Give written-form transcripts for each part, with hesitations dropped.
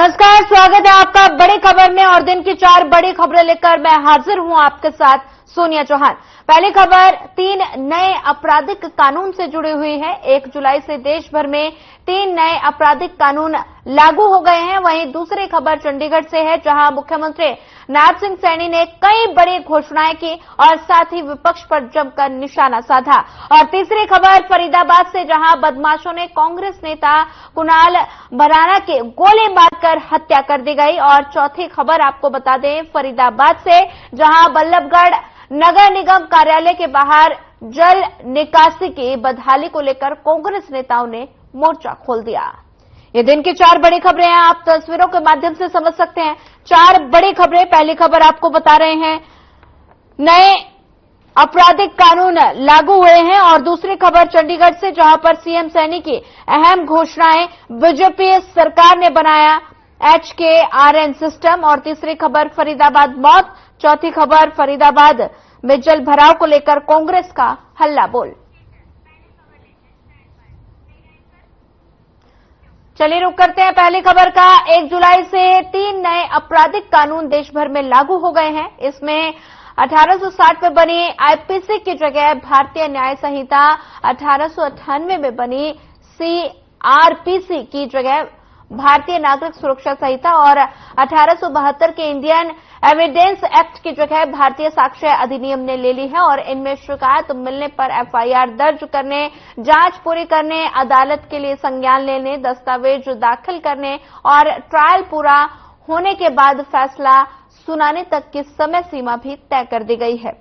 नमस्कार, स्वागत है आपका बड़ी खबर में और दिन की 4 बड़ी खबरें लेकर मैं हाजिर हूं आपके साथ सोनिया चौहान। पहली खबर 3 नए आपराधिक कानून से जुड़ी हुई है। 1 जुलाई से देश भर में 3 नए आपराधिक कानून लागू हो गए हैं। वहीं दूसरी खबर चंडीगढ़ से है, जहां मुख्यमंत्री नायब सिंह सैनी ने कई बड़ी घोषणाएं की और साथ ही विपक्ष पर जमकर निशाना साधा। और तीसरी खबर फरीदाबाद से, जहां बदमाशों ने कांग्रेस नेता कुणाल भराना की गोली मारकर हत्या कर दी गई। और चौथी खबर आपको बता दें फरीदाबाद से, जहां बल्लभगढ़ नगर निगम कार्यालय के बाहर जल निकासी की बदहाली को लेकर कांग्रेस नेताओं ने मोर्चा खोल दिया। ये दिन की 4 बड़ी खबरें हैं, आप तस्वीरों के माध्यम से समझ सकते हैं। 4 बड़ी खबरें। पहली खबर आपको बता रहे हैं नए आपराधिक कानून लागू हुए हैं और दूसरी खबर चंडीगढ़ से, जहां पर सीएम सैनी की अहम घोषणाएं, बीजेपी सरकार ने बनाया HKRN सिस्टम। और तीसरी खबर फरीदाबाद मौत। चौथी खबर फरीदाबाद में जल भराव को लेकर कांग्रेस का हल्ला बोल। चलिए रुक करते हैं पहली खबर का। 1 जुलाई से 3 नए आपराधिक कानून देश भर में लागू हो गए हैं। इसमें 1860 में बनी आईपीसी की जगह भारतीय न्याय संहिता, 1898 में बनी CRPC की जगह भारतीय नागरिक सुरक्षा संहिता और 1872 के इंडियन एविडेंस एक्ट की जगह भारतीय साक्ष्य अधिनियम ने ले ली है। और इनमें शिकायत मिलने पर FIR दर्ज करने, जांच पूरी करने, अदालत के लिए संज्ञान लेने, दस्तावेज दाखिल करने और ट्रायल पूरा होने के बाद फैसला सुनाने तक की समय सीमा भी तय कर दी गई है।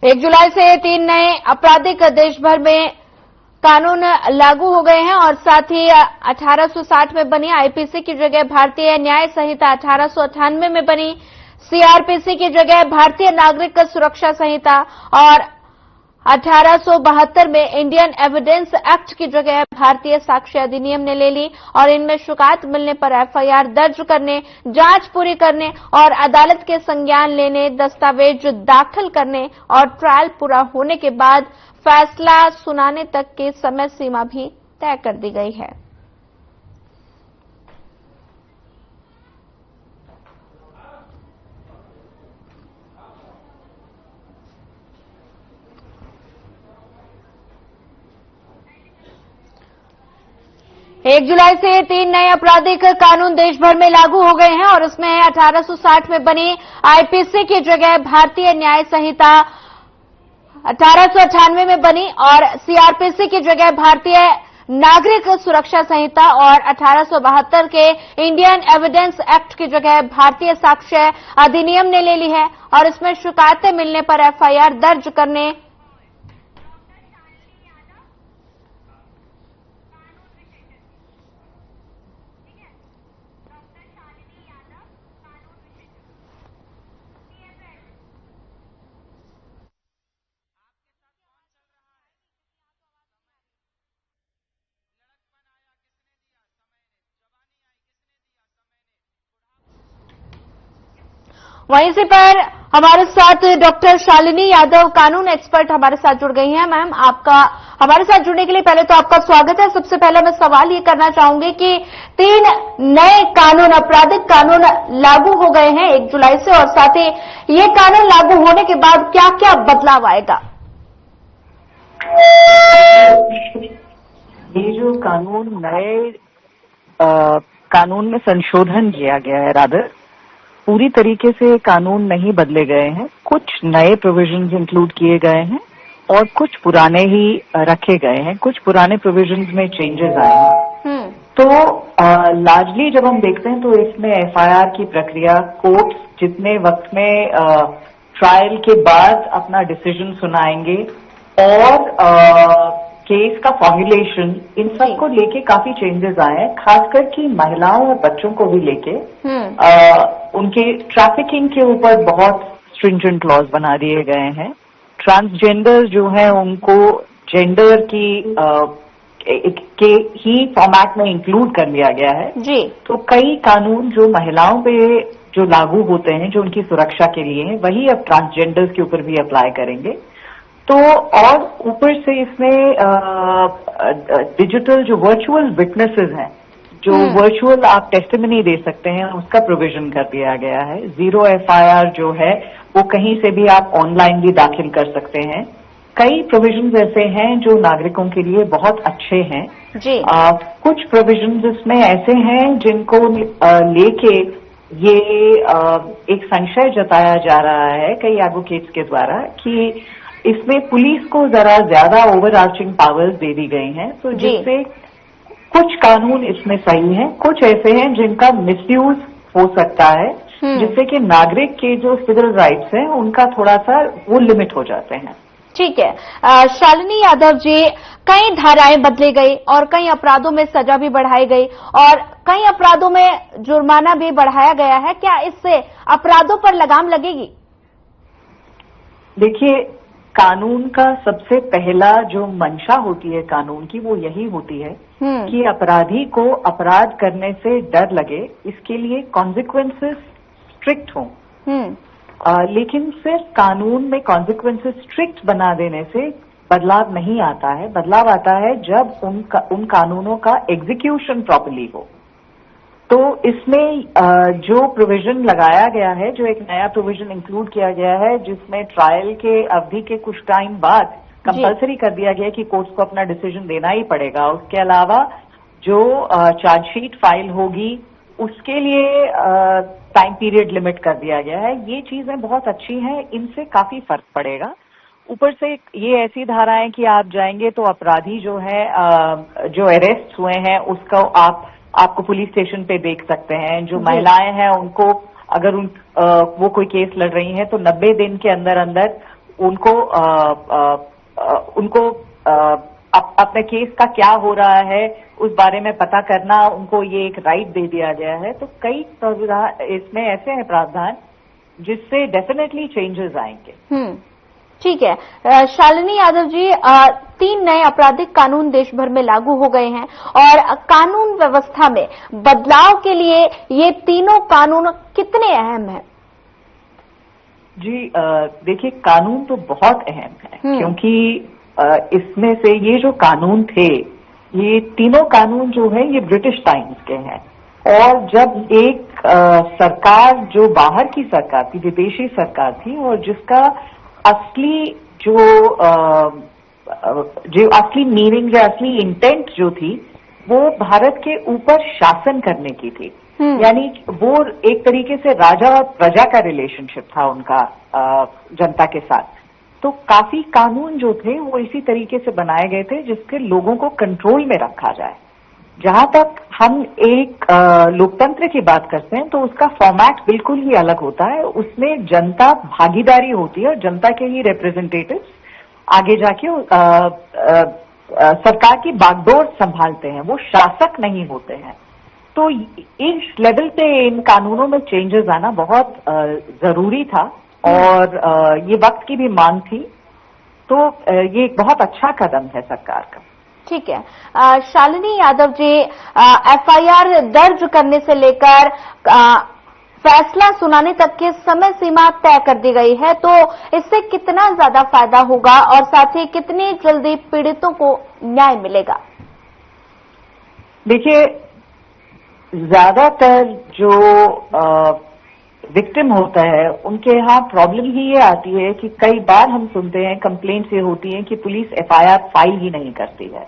एक जुलाई से 3 नए आपराधिक देश भर में कानून लागू हो गए हैं और साथ ही 1860 में बनी आईपीसी की जगह भारतीय न्याय संहिता, 1898 में बनी CRPC की जगह भारतीय नागरिक सुरक्षा संहिता और 1872 में इंडियन एविडेंस एक्ट की जगह भारतीय साक्ष्य अधिनियम ने ले ली। और इनमें शिकायत मिलने पर FIR दर्ज करने, जांच पूरी करने और अदालत के संज्ञान लेने, दस्तावेज दाखिल करने और ट्रायल पूरा होने के बाद फैसला सुनाने तक की समय सीमा भी तय कर दी गई है। एक जुलाई से 3 नए आपराधिक कानून देश भर में लागू हो गए हैं और उसमें 1860 में बनी आईपीसी की जगह भारतीय न्याय संहिता, 1898 में बनी और CRPC की जगह भारतीय नागरिक सुरक्षा संहिता और 1872 के इंडियन एविडेंस एक्ट की जगह भारतीय साक्ष्य अधिनियम ने ले ली है। और इसमें शिकायतें मिलने पर FIR दर्ज करने, वहीं से पर हमारे साथ डॉक्टर शालिनी यादव, कानून एक्सपर्ट, हमारे साथ जुड़ गई हैं। मैम, आपका हमारे साथ जुड़ने के लिए पहले तो आपका स्वागत है। सबसे पहले मैं सवाल ये करना चाहूंगी कि 3 नए कानून, आपराधिक कानून लागू हो गए हैं 1 जुलाई से और साथ ही ये कानून लागू होने के बाद क्या क्या बदलाव आएगा? ये जो कानून नए कानून में संशोधन किया गया है, रादर पूरी तरीके से कानून नहीं बदले गए हैं। कुछ नए प्रोविजंस इंक्लूड किए गए हैं और कुछ पुराने ही रखे गए हैं। कुछ पुराने प्रोविजंस में चेंजेस आए हैं। तो लार्जली जब हम देखते हैं तो इसमें FIR की प्रक्रिया, कोर्ट जितने वक्त में ट्रायल के बाद अपना डिसीजन सुनाएंगे और केस का फॉर्मुलेशन, इन सब को लेके काफी चेंजेस आए हैं, खासकर कि महिलाओं और बच्चों को भी लेके उनके ट्रैफिकिंग के ऊपर बहुत स्ट्रिंजेंट लॉज बना दिए गए हैं। ट्रांसजेंडर जो है उनको जेंडर की के ही फॉर्मेट में इंक्लूड कर लिया गया है जी। तो कई कानून जो महिलाओं पे जो लागू होते हैं, जो उनकी सुरक्षा के लिए हैं, वही अब ट्रांसजेंडर्स के ऊपर भी अप्लाई करेंगे। तो और ऊपर से इसमें डिजिटल जो वर्चुअल विटनेसेस हैं, जो वर्चुअल आप टेस्टिमनी दे सकते हैं, उसका प्रोविजन कर दिया गया है। 0 FIR जो है वो कहीं से भी आप ऑनलाइन भी दाखिल कर सकते हैं। कई प्रोविजंस ऐसे हैं जो नागरिकों के लिए बहुत अच्छे हैं जी। कुछ प्रोविजंस इसमें ऐसे हैं जिनको लेके ये एक संशय जताया जा रहा है कई एडवोकेट्स के द्वारा कि इसमें पुलिस को जरा ज्यादा ओवर आर्चिंग पावर्स दे दी गई हैं, तो जिससे कुछ कानून इसमें सही हैं, कुछ ऐसे हैं जिनका मिसयूज हो सकता है, जिससे कि नागरिक के जो सिविल राइट्स हैं उनका थोड़ा सा वो लिमिट हो जाते हैं। ठीक है। शालिनी यादव जी, कई धाराएं बदली गई और कई अपराधों में सजा भी बढ़ाई गई और कई अपराधों में जुर्माना भी बढ़ाया गया है। क्या इससे अपराधों पर लगाम लगेगी? देखिए, कानून का सबसे पहला जो मंशा होती है कानून की, वो यही होती है कि अपराधी को अपराध करने से डर लगे, इसके लिए कॉन्सिक्वेंसेस स्ट्रिक्ट हों। लेकिन सिर्फ कानून में कॉन्सिक्वेंसेस स्ट्रिक्ट बना देने से बदलाव नहीं आता है। बदलाव आता है जब उन कानूनों का एग्जीक्यूशन प्रॉपर्ली हो। तो इसमें जो प्रोविजन लगाया गया है, जो एक नया प्रोविजन इंक्लूड किया गया है, जिसमें ट्रायल के अवधि के कुछ टाइम बाद कंपलसरी कर दिया गया कि कोर्ट्स को अपना डिसीजन देना ही पड़ेगा। उसके अलावा जो चार्जशीट फाइल होगी उसके लिए टाइम पीरियड लिमिट कर दिया गया है। ये चीजें बहुत अच्छी हैं, इनसे काफी फर्क पड़ेगा। ऊपर से ये ऐसी धाराएं कि आप जाएंगे तो अपराधी जो है जो अरेस्ट हुए हैं उसको आपको पुलिस स्टेशन पे देख सकते हैं। जो महिलाएं हैं उनको अगर वो कोई केस लड़ रही हैं तो 90 दिन के अंदर अंदर उनको अपने केस का क्या हो रहा है उस बारे में पता करना, उनको ये एक राइट दे दिया गया है। तो कई इसमें ऐसे हैं प्रावधान जिससे डेफिनेटली चेंजेस आएंगे। ठीक है। शालिनी यादव जी, 3 नए आपराधिक कानून देश भर में लागू हो गए हैं और कानून व्यवस्था में बदलाव के लिए ये तीनों कानून कितने अहम हैं? जी, देखिए, कानून तो बहुत अहम है क्योंकि इसमें से ये जो कानून थे, ये तीनों कानून जो है ये ब्रिटिश टाइम्स के हैं। और जब एक सरकार जो बाहर की सरकार थी, विदेशी सरकार थी, और जिसका असली जो असली मीनिंग या असली इंटेंट जो थी वो भारत के ऊपर शासन करने की थी, यानी वो एक तरीके से राजा और प्रजा का रिलेशनशिप था उनका जनता के साथ। तो काफी कानून जो थे वो इसी तरीके से बनाए गए थे जिसके लोगों को कंट्रोल में रखा जाए। जहां तक हम एक लोकतंत्र की बात करते हैं तो उसका फॉर्मेट बिल्कुल ही अलग होता है। उसमें जनता भागीदारी होती है और जनता के ही रिप्रेजेंटेटिव्स आगे जाके सरकार की बागडोर संभालते हैं, वो शासक नहीं होते हैं। तो इस लेवल पे इन कानूनों में चेंजेस आना बहुत जरूरी था और ये वक्त की भी मांग थी। तो ये एक बहुत अच्छा कदम है सरकार का। ठीक है। शालिनी यादव जी, FIR दर्ज करने से लेकर फैसला सुनाने तक की समय सीमा तय कर दी गई है, तो इससे कितना ज्यादा फायदा होगा और साथ ही कितनी जल्दी पीड़ितों को न्याय मिलेगा? देखिए, ज्यादातर जो विक्टिम होता है उनके यहाँ प्रॉब्लम ही ये आती है कि कई बार हम सुनते हैं, कंप्लेंट्स ये होती हैं कि पुलिस FIR फाइल ही नहीं करती है।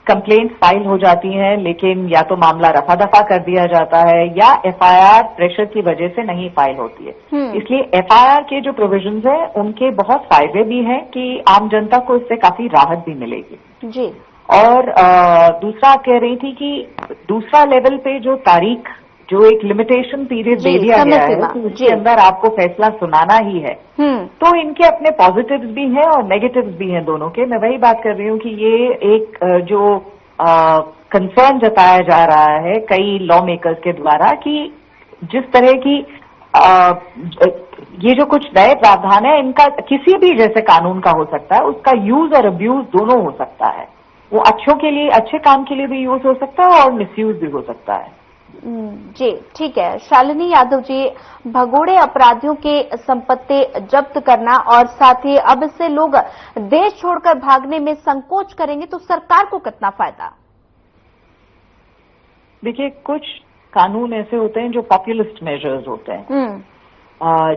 कंप्लेंट्स फाइल हो जाती हैं लेकिन या तो मामला रफा दफा कर दिया जाता है या FIR प्रेशर की वजह से नहीं फाइल होती है। इसलिए FIR के जो प्रोविजंस हैं उनके बहुत फायदे भी हैं कि आम जनता को इससे काफी राहत भी मिलेगी जी। और दूसरा आप कह रही थी कि दूसरा लेवल पे जो तारीख, जो एक लिमिटेशन पीरियड दे दिया गया है कि उसके अंदर आपको फैसला सुनाना ही है, तो इनके अपने पॉजिटिव्स भी हैं और नेगेटिव्स भी हैं दोनों के। मैं वही बात कर रही हूँ कि ये एक जो कंसर्न जताया जा रहा है कई लॉ मेकर्स के द्वारा कि जिस तरह की ये जो कुछ नए प्रावधान है इनका किसी भी जैसे कानून का हो सकता है, उसका यूज और अब्यूज दोनों हो सकता है। वो अच्छों के लिए, अच्छे काम के लिए भी यूज हो सकता है और मिसयूज भी हो सकता है। जी ठीक है। शालिनी यादव जी, भगोड़े अपराधियों की संपत्ति जब्त करना और साथ ही अब इससे लोग देश छोड़कर भागने में संकोच करेंगे तो सरकार को कितना फायदा? देखिए, कुछ कानून ऐसे होते हैं जो पॉपुलिस्ट मेजर्स होते हैं।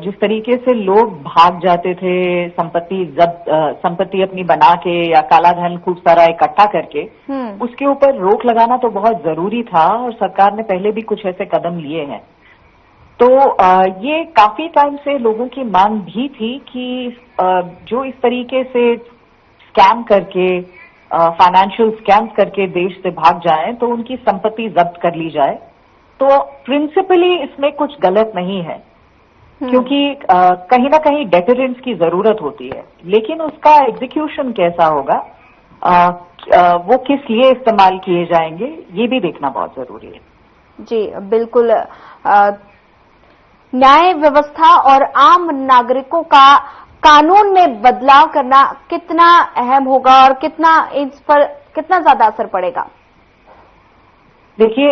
जिस तरीके से लोग भाग जाते थे संपत्ति अपनी बना के या काला धन खूब सारा इकट्ठा करके, उसके ऊपर रोक लगाना तो बहुत जरूरी था और सरकार ने पहले भी कुछ ऐसे कदम लिए हैं। तो ये काफी टाइम से लोगों की मांग भी थी कि जो इस तरीके से स्कैम करके फाइनेंशियल स्कैम्स करके देश से भाग जाएं तो उनकी संपत्ति जब्त कर ली जाए। तो प्रिंसिपली इसमें कुछ गलत नहीं है, क्योंकि कहीं ना कहीं डेटरेंस की जरूरत होती है, लेकिन उसका एग्जीक्यूशन कैसा होगा, वो किस लिए इस्तेमाल किए जाएंगे, ये भी देखना बहुत जरूरी है। जी बिल्कुल। न्याय व्यवस्था और आम नागरिकों का कानून में बदलाव करना कितना अहम होगा और कितना इस पर कितना ज्यादा असर पड़ेगा? देखिए,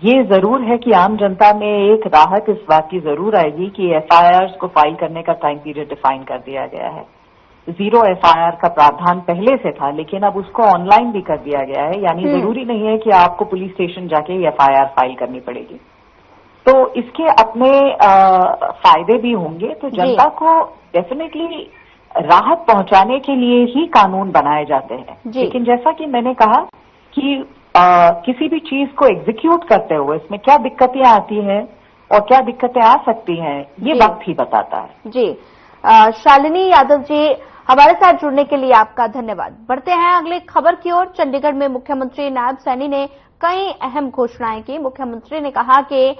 ये जरूर है कि आम जनता में एक राहत इस बात की जरूर आएगी कि एफआईआर को फाइल करने का टाइम पीरियड डिफाइन कर दिया गया है। 0 एफआईआर का प्रावधान पहले से था, लेकिन अब उसको ऑनलाइन भी कर दिया गया है। यानी जरूरी नहीं है कि आपको पुलिस स्टेशन जाके एफआईआर फाइल करनी पड़ेगी। तो इसके अपने फायदे भी होंगे। तो जनता को डेफिनेटली राहत पहुंचाने के लिए ही कानून बनाए जाते हैं। लेकिन जैसा कि मैंने कहा कि किसी भी चीज को एग्जीक्यूट करते हुए इसमें क्या दिक्कतें आती हैं और क्या दिक्कतें आ सकती हैं, ये वक्त ही बताता है। जी शालिनी यादव जी, हमारे साथ जुड़ने के लिए आपका धन्यवाद। बढ़ते हैं अगले खबर की ओर। चंडीगढ़ में मुख्यमंत्री नायब सैनी ने कई अहम घोषणाएं की। मुख्यमंत्री ने कहा कि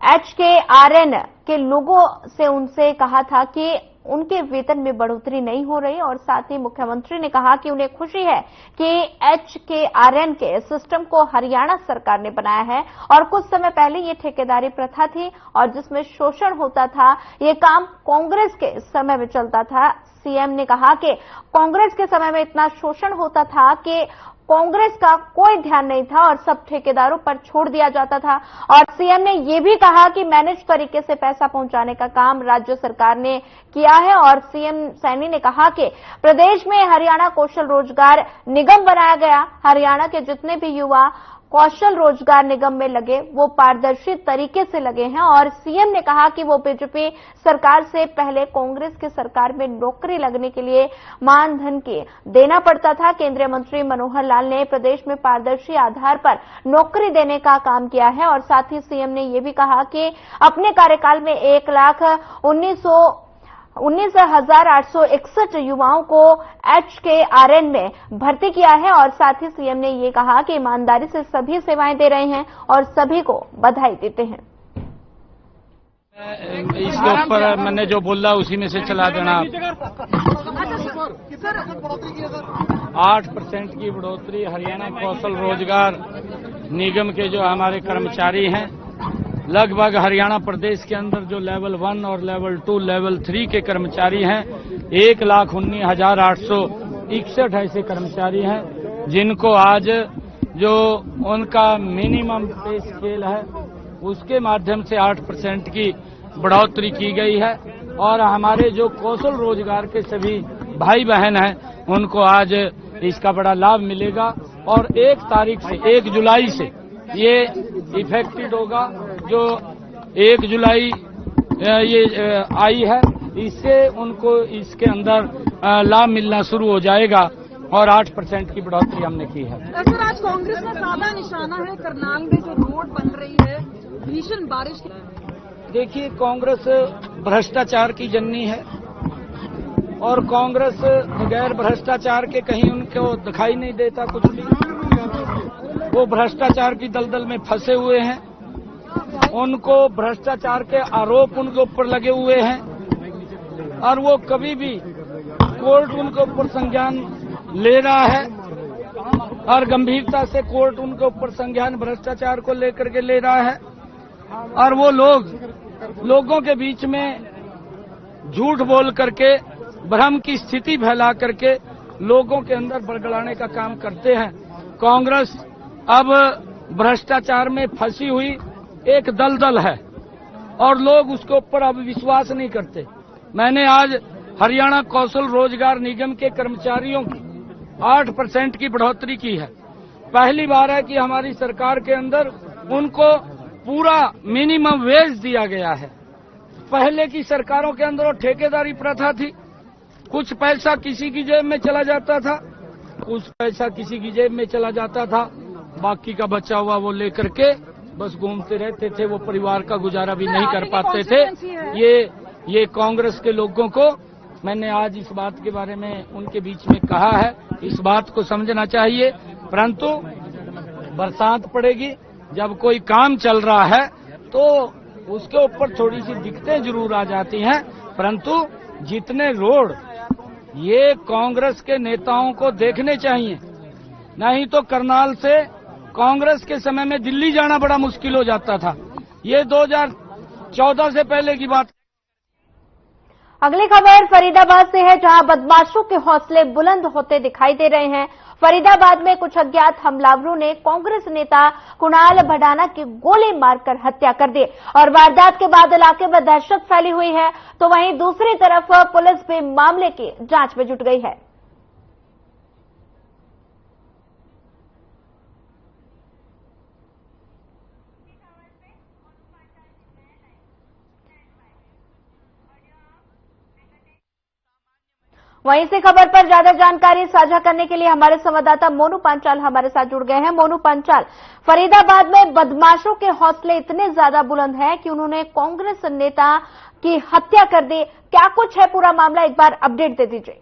HKRN के लोगों से उनसे कहा था कि उनके वेतन में बढ़ोतरी नहीं हो रही और साथ ही मुख्यमंत्री ने कहा कि उन्हें खुशी है कि HKRN के सिस्टम को हरियाणा सरकार ने बनाया है और कुछ समय पहले ये ठेकेदारी प्रथा थी और जिसमें शोषण होता था, ये काम कांग्रेस के समय में चलता था। सीएम ने कहा कि कांग्रेस के समय में इतना शोषण होता था कि कांग्रेस का कोई ध्यान नहीं था और सब ठेकेदारों पर छोड़ दिया जाता था। और सीएम ने यह भी कहा कि मैनेज तरीके से पैसा पहुंचाने का काम राज्य सरकार ने किया है। और सीएम सैनी ने कहा कि प्रदेश में हरियाणा कौशल रोजगार निगम बनाया गया। हरियाणा के जितने भी युवा कौशल रोजगार निगम में लगे वो पारदर्शी तरीके से लगे हैं। और सीएम ने कहा कि वो बीजेपी सरकार से पहले कांग्रेस की सरकार में नौकरी लगने के लिए मानधन के देना पड़ता था। केंद्रीय मंत्री मनोहर लाल ने प्रदेश में पारदर्शी आधार पर नौकरी देने का काम किया है। और साथ ही सीएम ने ये भी कहा कि अपने कार्यकाल में 1,19,861 युवाओं को HKRN में भर्ती किया है। और साथ ही सीएम ने ये कहा कि ईमानदारी से सभी सेवाएं दे रहे हैं और सभी को बधाई देते हैं। इसके ऊपर मैंने जो बोला उसी में से चला देना। 8% की बढ़ोतरी हरियाणा कौशल रोजगार निगम के जो हमारे कर्मचारी हैं, लगभग हरियाणा प्रदेश के अंदर जो लेवल 1 और लेवल 2, लेवल 3 के कर्मचारी हैं, 1,19,861 ऐसे कर्मचारी हैं जिनको आज जो उनका मिनिमम पे स्केल है उसके माध्यम से 8% की बढ़ोतरी की गई है। और हमारे जो कौशल रोजगार के सभी भाई बहन हैं उनको आज इसका बड़ा लाभ मिलेगा। और 1 तारीख से 1 जुलाई से ये इफेक्टेड होगा। जो 1 जुलाई ये आई है, इससे उनको इसके अंदर लाभ मिलना शुरू हो जाएगा और 8% की बढ़ोतरी हमने की है। सर, आज कांग्रेस का सादा निशाना है करनाल में जो रोड बन रही है, भीषण बारिश। देखिए, कांग्रेस भ्रष्टाचार की जननी है और कांग्रेस बगैर भ्रष्टाचार के कहीं उनको दिखाई नहीं देता कुछ भी। वो भ्रष्टाचार की दलदल में फंसे हुए हैं। उनको भ्रष्टाचार के आरोप उनके ऊपर लगे हुए हैं और वो कभी भी कोर्ट उनके ऊपर संज्ञान ले रहा है और गंभीरता से कोर्ट उनके ऊपर संज्ञान भ्रष्टाचार को लेकर के ले रहा है। और वो लोगों के बीच में झूठ बोल करके भ्रम की स्थिति फैला करके लोगों के अंदर बड़बड़ाने का काम करते हैं। कांग्रेस अब भ्रष्टाचार में फंसी हुई एक दलदल है और लोग उसके ऊपर अब विश्वास नहीं करते। मैंने आज हरियाणा कौशल रोजगार निगम के कर्मचारियों की 8% की बढ़ोतरी की है। पहली बार है कि हमारी सरकार के अंदर उनको पूरा मिनिमम वेज दिया गया है। पहले की सरकारों के अंदर वो ठेकेदारी प्रथा थी, कुछ पैसा किसी की जेब में चला जाता था, कुछ पैसा किसी की जेब में चला जाता था, बाकी का बचा हुआ वो लेकर के बस घूमते रहते थे। वो परिवार का गुजारा भी नहीं कर पाते थे। ये कांग्रेस के लोगों को मैंने आज इस बात के बारे में उनके बीच में कहा है, इस बात को समझना चाहिए। परंतु बरसात पड़ेगी, जब कोई काम चल रहा है तो उसके ऊपर थोड़ी सी दिक्कतें जरूर आ जाती हैं, परंतु जितने रोड ये कांग्रेस के नेताओं को देखने चाहिए, नहीं तो करनाल से कांग्रेस के समय में दिल्ली जाना बड़ा मुश्किल हो जाता था। ये 2014 से पहले की बात। अगली खबर फरीदाबाद से है, जहां बदमाशों के हौसले बुलंद होते दिखाई दे रहे हैं। फरीदाबाद में कुछ अज्ञात हमलावरों ने कांग्रेस नेता कुणाल भडाना की गोली मारकर हत्या कर दी और वारदात के बाद इलाके में दहशत फैली हुई है। तो वहीं दूसरी तरफ पुलिस भी मामले की जांच में जुट गई है। वहीं से खबर पर ज्यादा जानकारी साझा करने के लिए हमारे संवाददाता मोनू पांचाल हमारे साथ जुड़ गए हैं। मोनू पांचाल, फरीदाबाद में बदमाशों के हौसले इतने ज्यादा बुलंद हैं कि उन्होंने कांग्रेस नेता की हत्या कर दी। क्या कुछ है पूरा मामला, एक बार अपडेट दे दीजिए।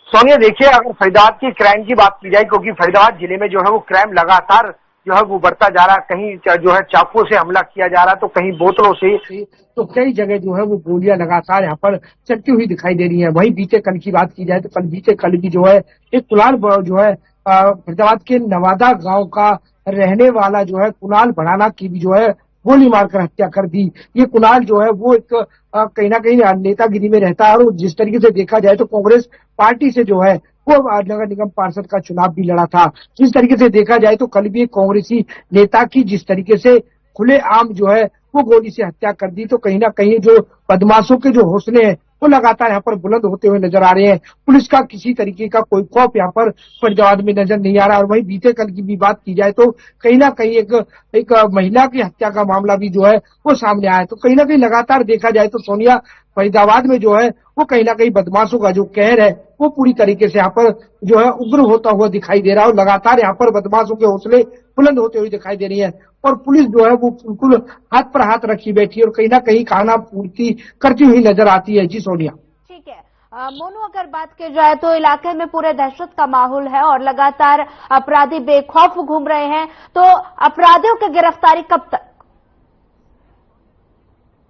सोनिया, देखिए, अगर फरीदाबाद की क्राइम की बात की जाए, क्योंकि फरीदाबाद जिले में जो है वो क्राइम लगातार जो है वो बढ़ता जा रहा है। कहीं जो है चाकुओं से हमला किया जा रहा है, तो कहीं बोतलों से, तो कई जगह जो है वो गोलियां लगातार यहाँ पर चलती हुई दिखाई दे रही हैं। वहीं बीते कल की बात की जाए तो बीते कल भी जो है एक कुणाल जो है फरीदाबाद के नवादा गांव का रहने वाला जो है कुणाल भडाना की भी जो है गोली मारकर हत्या कर दी। ये कुणाल जो है वो एक कहीं ना कहीं नेतागिरी में रहता है और जिस तरीके से देखा जाए तो कांग्रेस पार्टी से जो है वो नगर निगम पार्षद का चुनाव भी लड़ा था। जिस तरीके से देखा जाए तो कल भी एक कांग्रेसी नेता की जिस तरीके से खुलेआम जो है वो गोली से हत्या कर दी, तो कहीं ना कहीं जो बदमाशों के जो हौसले हैं वो लगातार यहाँ पर बुलंद होते हुए नजर आ रहे हैं। पुलिस का किसी तरीके का कोई खौफ यहाँ पर फरीदाबाद में नजर नहीं आ रहा। और वहीं बीते कल की भी बात की जाए तो कहीं ना कहीं एक महिला की हत्या का मामला भी जो है वो सामने आया। तो कहीं ना कहीं लगातार देखा जाए तो सोनिया, फरीदाबाद में जो है वो कहीं ना कहीं बदमाशों का जो कहर है वो पूरी तरीके से यहाँ पर जो है उग्र होता हुआ दिखाई दे रहा है और लगातार यहाँ पर बदमाशों के हौसले बुलंद होते हुए दिखाई दे रही है। और पुलिस जो है वो बिल्कुल हाथ पर हाथ रखी बैठी है और कहीं ना कहीं खाना पूर्ति करती हुई नजर आती है। जी सोनिया। ठीक है मोनू, अगर बात की जाए तो इलाके में पूरे दहशत का माहौल है और लगातार अपराधी बेखौफ घूम रहे हैं, तो अपराधियों की गिरफ्तारी कब तक?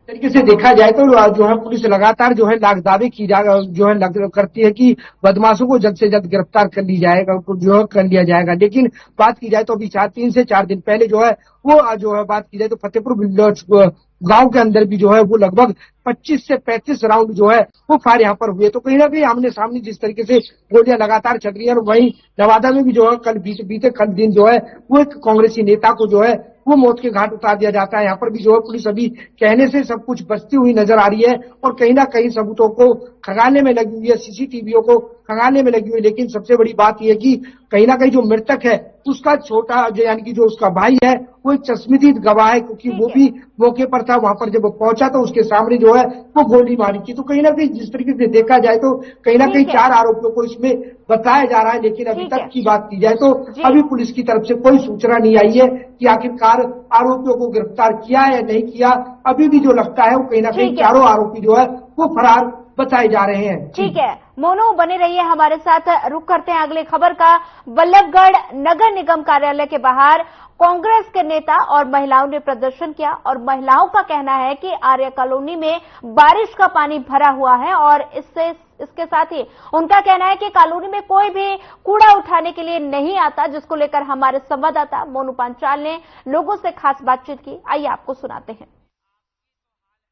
तरीके से देखा जाए तो जो है पुलिस लगातार जो है नागदारी की जो है करती है कि बदमाशों को जल्द से जल्द गिरफ्तार कर ली जाएगा, जो है कर लिया जाएगा। लेकिन बात की जाए तो अभी 3 से 4 दिन पहले जो है वो जो है बात की जाए तो फतेहपुर गांव के अंदर भी जो है वो लगभग 25 से 35 राउंड जो है वो फायर यहाँ पर हुए। तो कहीं ना कहीं आमने सामने जिस तरीके से गोलियां लगातार चल रही है। और वहीं नवादा में भी जो है कल बीते कल दिन जो है वो एक कांग्रेसी नेता को जो है वो मौत के घाट उतार दिया जाता है। यहाँ पर भी जो है पुलिस अभी कहने से सब कुछ बचती हुई नजर आ रही है और कहीं ना कहीं सबूतों को खंगालने में लगी हुई है, सीसीटीवीओं को खंगालने में लगी हुई है। लेकिन सबसे बड़ी बात यह कि कहीं ना कहीं जो मृतक है उसका छोटा यानी कि जो उसका भाई है वो एक चश्मदीद गवाह है, क्योंकि वो भी मौके पर था। वहां पर जब वो पहुंचा तो उसके सामने जो है वो गोली मारी थी। तो कहीं ना कहीं जिस तरीके से देखा जाए तो कहीं ना कहीं 4 आरोपियों को इसमें बताया जा रहा है। लेकिन अभी तक की बात की जाए तो अभी पुलिस की तरफ से कोई सूचना नहीं आई है कि आखिरकार आरोपियों को गिरफ्तार किया है या नहीं किया। अभी भी जो लगता है वो कहीं ना कहीं चारों आरोपी जो है वो फरार बताए जा रहे हैं। ठीक है मोनू, बने रहिए हमारे साथ। रुक करते हैं अगली खबर का। बल्लभगढ़ नगर निगम कार्यालय के बाहर कांग्रेस के नेता और महिलाओं ने प्रदर्शन किया और महिलाओं का कहना है कि आर्य कॉलोनी में बारिश का पानी भरा हुआ है और इसके साथ ही उनका कहना है कि कॉलोनी में कोई भी कूड़ा उठाने के लिए नहीं आता, जिसको लेकर हमारे संवाददाता मोनू पांचाल ने लोगों से खास बातचीत की। आइए आपको सुनाते हैं।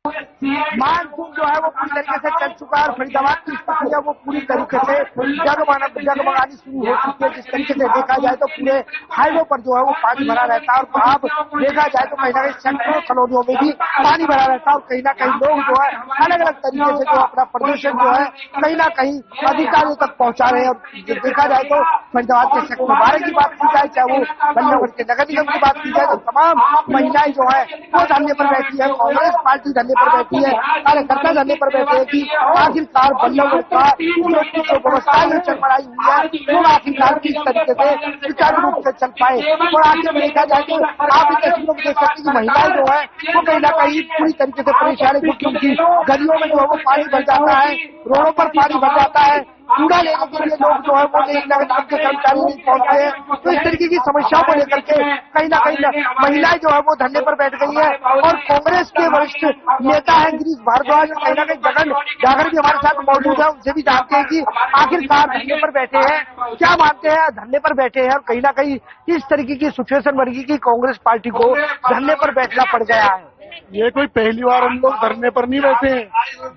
मानसून जो है वो पूरी तरीके से चल चुका है और फरीदाबाद की स्थिति है वो पूरी तरीके से जगमगानी शुरू हो चुकी है। जिस तरीके से देखा जाए तो पूरे हाईवे पर जो है वो पानी भरा रहता है और वहां देखा जाए तो कहीं ना कहीं सैकड़ों कॉलोनियों में भी पानी भरा रहता है और कहीं ना कहीं लोग जो है अलग अलग तरीके से जो अपना प्रदर्शन जो है कहीं ना कहीं अधिकारियों तक पहुंचा रहे हैं। और देखा जाए तो फरीदाबाद के सेक्टर 12 की बात की जाए, चाहे वो बल्लभगढ़ के नगर निगम की बात की जाए, तो तमाम महिलाएं जो है वो धरने पर बैठी है, कांग्रेस पार्टी धरने पर बैठी है, कार्यकर्ता धरने पर बैठे हैं कि आखिरकार बल्लभगढ़ का जो व्यवस्था है चरमराई हुई है वो आखिरकार किस तरीके से सुचारू रूप से चल पाए। और आखिर देखा जाए तो आप इन तस्वीरों में देख सकते हैं कि महिलाएं जो है वो कहीं ना कहीं पूरी तरीके से परेशान है, क्योंकि गलियों में जो है वो पानी भर जाता है, रोडों पर पानी भर जाता है, कूड़ा लेने के लिए लोग जो है वो नगर निगम के कर्मचारी नहीं पहुंचते हैं। तो इस तरीके की समस्याओं को लेकर के कहीं ना कहीं महिलाएं जो है वो धरने पर बैठ गई है। और कांग्रेस के वरिष्ठ नेता है गिरीश भारद्वाज कहीं ना कहीं जगन जागर भी हमारे साथ मौजूद है, उनसे भी जानते हैं कि आखिरकार धरने पर बैठे हैं, क्या मानते हैं धरने पर बैठे हैं और कहीं ना कहीं इस तरीके की सिचुएशन बन गई कि कांग्रेस पार्टी को धरने पर बैठना पड़ गया है। ये कोई पहली बार हम लोग धरने पर नहीं बैठे हैं।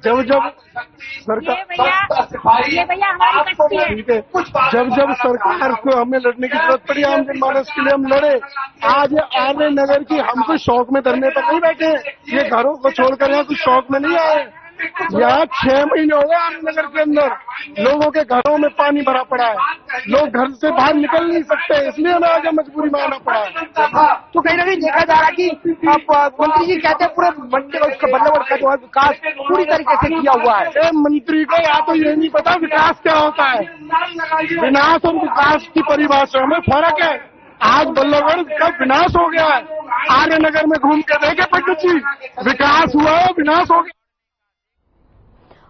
जब जब सरकार को हमें लड़ने की जरूरत पड़ी, आम जनमानस के लिए हम लड़े। आज आने नगर की हम कोई शौक में धरने पर नहीं बैठे, ये घरों को छोड़कर यहाँ कुछ शौक में नहीं आए। यहाँ 6 महीने हो गए आने नगर के अंदर लोगों के घरों में पानी भरा पड़ा है, लोग घर से बाहर निकल नहीं सकते, इसलिए हमें आगे मजबूरी में आना पड़ा है। तो कहीं ना कहीं देखा जा रहा है कि मंत्री जी कहते हैं पूरे बल्लभगढ़ का जो है विकास पूरी तरीके से किया हुआ है। मंत्री को या तो ये नहीं पता विकास क्या होता है, विनाश और विकास की परिभाषा में फर्क है। आज बल्लभगढ़ का विनाश हो गया है, आर्य नगर में घूम के देखे पंडित जी, विकास हुआ है विनाश हो गया।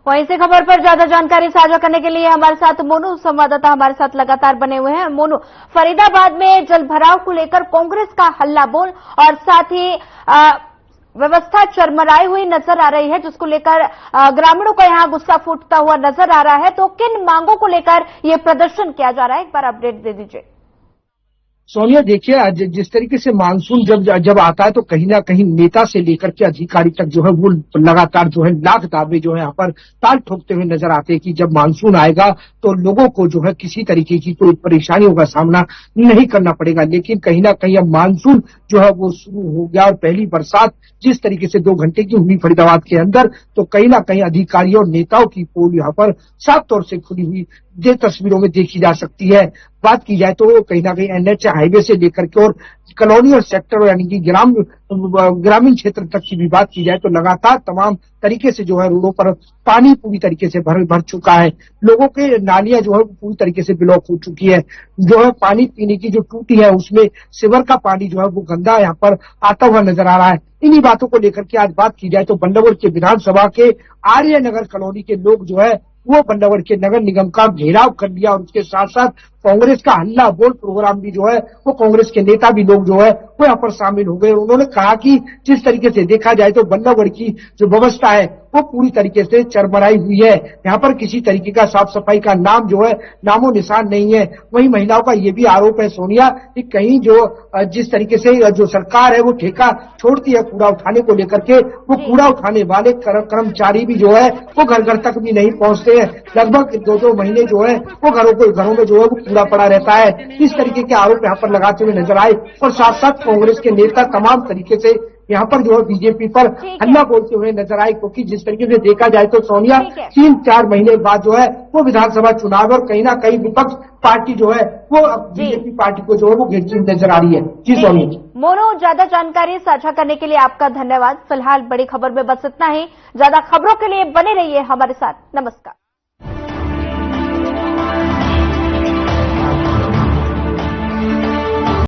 वहीं से खबर पर ज्यादा जानकारी साझा करने के लिए हमारे साथ मोनू संवाददाता हमारे साथ लगातार बने हुए हैं। मोनू, फरीदाबाद में जलभराव को लेकर कांग्रेस का हल्ला बोल और साथ ही व्यवस्था चरमराई हुई नजर आ रही है, जिसको लेकर ग्रामीणों का यहां गुस्सा फूटता हुआ नजर आ रहा है। तो किन मांगों को लेकर ये प्रदर्शन किया जा रहा है, एक बार अपडेट दे दीजिए। सोनिया, देखिए जिस तरीके से मानसून जब आता है तो कहीं ना कहीं नेता से लेकर के अधिकारी तक जो है वो लगातार जो है लाख दावे जो है यहाँ पर ताल ठोकते हुए नजर आते हैं कि जब मानसून आएगा तो लोगों को जो है किसी तरीके की कोई परेशानियों का सामना नहीं करना पड़ेगा। लेकिन कहीं ना कहीं अब मानसून जो है वो शुरू हो गया और पहली बरसात जिस तरीके से 2 घंटे की हुई फरीदाबाद के अंदर, तो कहीं ना कहीं अधिकारियों और नेताओं की पोल यहाँ पर साफ तौर से खुली हुई ये तस्वीरों में देखी जा सकती है। बात की जाए तो कहीं ना कहीं एनएच हाईवे से लेकर के और कॉलोनी और सेक्टर यानी कि ग्रामीण क्षेत्र तक की भी बात की जाए तो लगातार तमाम तरीके से जो है रोडों पर पानी पूरी तरीके से भर चुका है। लोगों के नालियां जो है पूरी तरीके से ब्लॉक हो चुकी है। जो है पानी पीने की जो टूटी है उसमें सिवर का पानी जो है वो गंदा यहाँ पर आता हुआ नजर आ रहा है। इन्हीं बातों को लेकर के आज बात की जाए तो बल्लभगढ़ के विधानसभा के आर्य नगर कॉलोनी के लोग जो है वो बल्लभगढ़ के नगर निगम का घेराव कर लिया और उसके साथ साथ कांग्रेस का हल्ला बोल प्रोग्राम भी जो है वो कांग्रेस के नेता भी लोग जो है वो यहाँ पर शामिल हो गए। उन्होंने कहा कि जिस तरीके से देखा जाए तो बल्लभगढ़ की जो व्यवस्था है वो पूरी तरीके से चरमराई हुई है। यहाँ पर किसी तरीके का साफ सफाई का नाम जो है नामो निशान नहीं है। वहीं महिलाओं का ये भी आरोप है सोनिया कि कहीं जो जिस तरीके से जो सरकार है वो ठेका छोड़ती है कूड़ा उठाने को लेकर के, वो कूड़ा उठाने वाले कर्मचारी भी जो है वो घर घर तक भी नहीं पहुँचते हैं। लगभग 2-2 महीने जो है वो घरों में जो है वो कूड़ा पड़ा रहता है। इस तरीके के आरोप यहाँ पर लगाते हुए नजर आए और साथ साथ कांग्रेस के नेता तमाम तरीके से यहाँ पर जो है बीजेपी पर हल्ला बोलते हुए नजर आए, क्योंकि जिस तरीके से देखा जाए तो सोनिया 3-4 महीने बाद जो है वो विधानसभा चुनाव और कहीं ना कहीं विपक्ष पार्टी जो है वो बीजेपी पार्टी को जो है वो घेरती हुई नजर आ रही है। जी सोनिया। मोनू, ज्यादा जानकारी साझा करने के लिए आपका धन्यवाद। फिलहाल बड़ी खबर में बस इतना ही। ज्यादा खबरों के लिए बने रहिए हमारे साथ। नमस्कार।